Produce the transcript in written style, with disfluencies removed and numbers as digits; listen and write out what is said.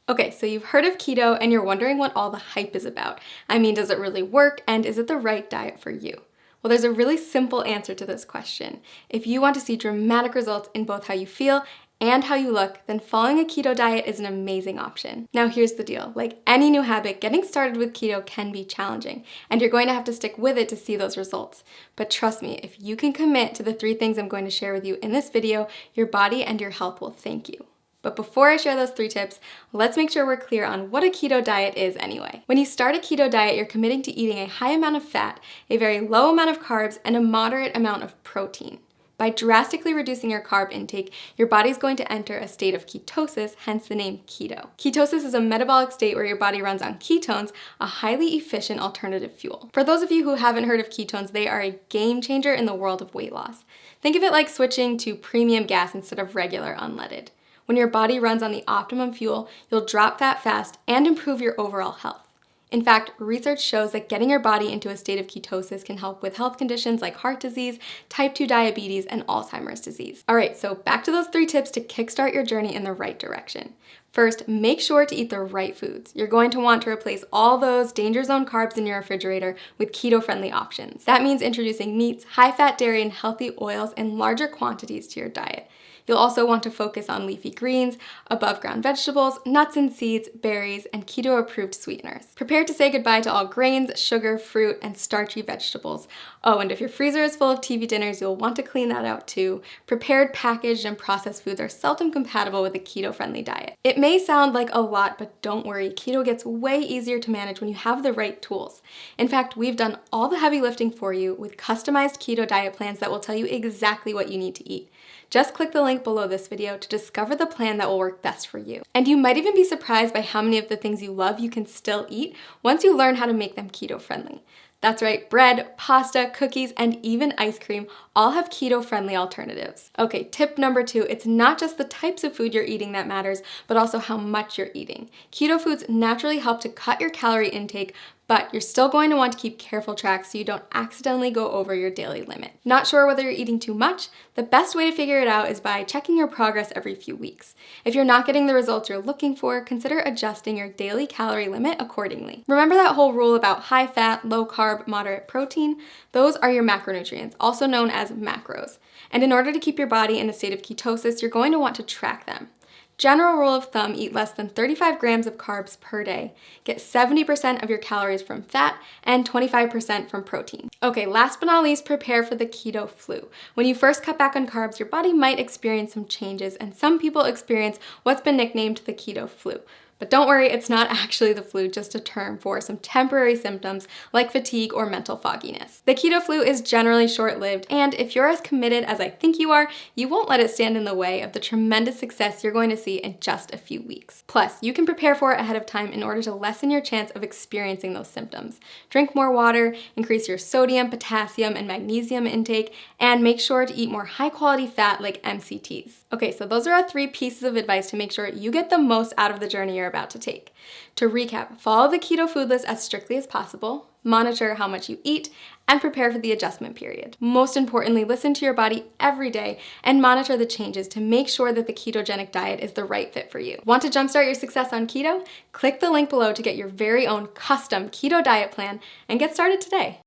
Okay, so you've heard of keto and you're wondering what all the hype is about. I mean, does it really work and is it the right diet for you? Well, there's a really simple answer to this question. If you want to see dramatic results in both how you feel and how you look, then following a keto diet is an amazing option. Now here's the deal, like any new habit, getting started with keto can be challenging, and you're going to have to stick with it to see those results. But trust me, if you can commit to the 3 things I'm going to share with you in this video, your body and your health will thank you. But before I share those 3 tips, let's make sure we're clear on what a keto diet is anyway. When you start a keto diet, you're committing to eating a high amount of fat, a very low amount of carbs, and a moderate amount of protein. By drastically reducing your carb intake, your body's going to enter a state of ketosis, hence the name keto. Ketosis is a metabolic state where your body runs on ketones, a highly efficient alternative fuel. For those of you who haven't heard of ketones, they are a game changer in the world of weight loss. Think of it like switching to premium gas instead of regular unleaded. When your body runs on the optimum fuel, you'll drop fat fast and improve your overall health. In fact, research shows that getting your body into a state of ketosis can help with health conditions like heart disease, type 2 diabetes, and Alzheimer's disease. All right, so back to those 3 tips to kickstart your journey in the right direction. First, make sure to eat the right foods. You're going to want to replace all those danger zone carbs in your refrigerator with keto-friendly options. That means introducing meats, high-fat dairy, and healthy oils in larger quantities to your diet. You'll also want to focus on leafy greens, above-ground vegetables, nuts and seeds, berries, and keto-approved sweeteners. Prepare to say goodbye to all grains, sugar, fruit, and starchy vegetables. Oh, and if your freezer is full of TV dinners, you'll want to clean that out too. Prepared, packaged, and processed foods are seldom compatible with a keto-friendly diet. It may sound like a lot, but don't worry, keto gets way easier to manage when you have the right tools. In fact, we've done all the heavy lifting for you with customized keto diet plans that will tell you exactly what you need to eat. Just click the link below this video to discover the plan that will work best for you. And you might even be surprised by how many of the things you love you can still eat once you learn how to make them keto-friendly. That's right, bread, pasta, cookies, and even ice cream all have keto-friendly alternatives. Okay, tip number 2, it's not just the types of food you're eating that matters, but also how much you're eating. Keto foods naturally help to cut your calorie intake, but you're still going to want to keep careful track so you don't accidentally go over your daily limit. Not sure whether you're eating too much? The best way to figure it out is by checking your progress every few weeks. If you're not getting the results you're looking for, consider adjusting your daily calorie limit accordingly. Remember that whole rule about high fat, low carb, moderate protein? Those are your macronutrients, also known as macros. And in order to keep your body in a state of ketosis, you're going to want to track them. General rule of thumb, eat less than 35 grams of carbs per day. Get 70% of your calories from fat and 25% from protein. Okay, last but not least, prepare for the keto flu. When you first cut back on carbs, your body might experience some changes, and some people experience what's been nicknamed the keto flu. But don't worry, it's not actually the flu, just a term for some temporary symptoms like fatigue or mental fogginess. The keto flu is generally short-lived, and if you're as committed as I think you are, you won't let it stand in the way of the tremendous success you're going to see in just a few weeks. Plus, you can prepare for it ahead of time in order to lessen your chance of experiencing those symptoms. Drink more water, increase your sodium, potassium, and magnesium intake, and make sure to eat more high-quality fat like MCTs. Okay, so those are our 3 pieces of advice to make sure you get the most out of the journey you're about to take. To recap, follow the keto food list as strictly as possible, monitor how much you eat, and prepare for the adjustment period. Most importantly, listen to your body every day and monitor the changes to make sure that the ketogenic diet is the right fit for you. Want to jumpstart your success on keto? Click the link below to get your very own custom keto diet plan and get started today.